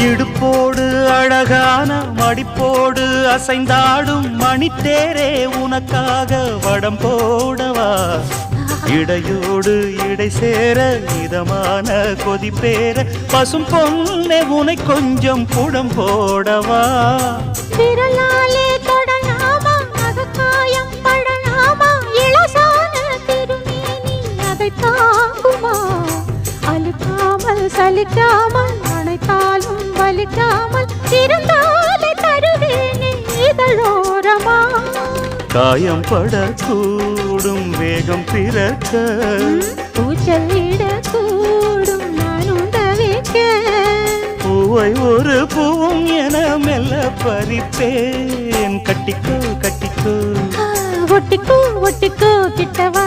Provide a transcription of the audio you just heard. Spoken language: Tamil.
இடுப்போடு அழகான மடிப்போடு அசைந்தாடும் மணித்தேரே உனக்காக வடம் போடவா இடையோடு இடை சேர இதமான கொதிப்பேர பசும் பொன்னே உனை கொஞ்சம் புடம் போடவா விரலாலே தொடலாமா அகக்காயம் படலாமா இளசான திருமேனி அதை தாங்குமா அழுக்காமல் சலிக்காமல் அணைத்தாலும் வலிக்காமல் இருந்தாலே தருவேனே இதழோரமா காயம் படக்கூடும் வேகம் பிறக்க பூச்சலிடக்கூடும் நானும் தவிக்க பூவை ஒரு பூவும் என மெல்ல பறிப்பேன் கட்டிக்கோ கட்டிக்கோ ஒட்டிக்கோ ஒட்டிக்கோ கிட்டவா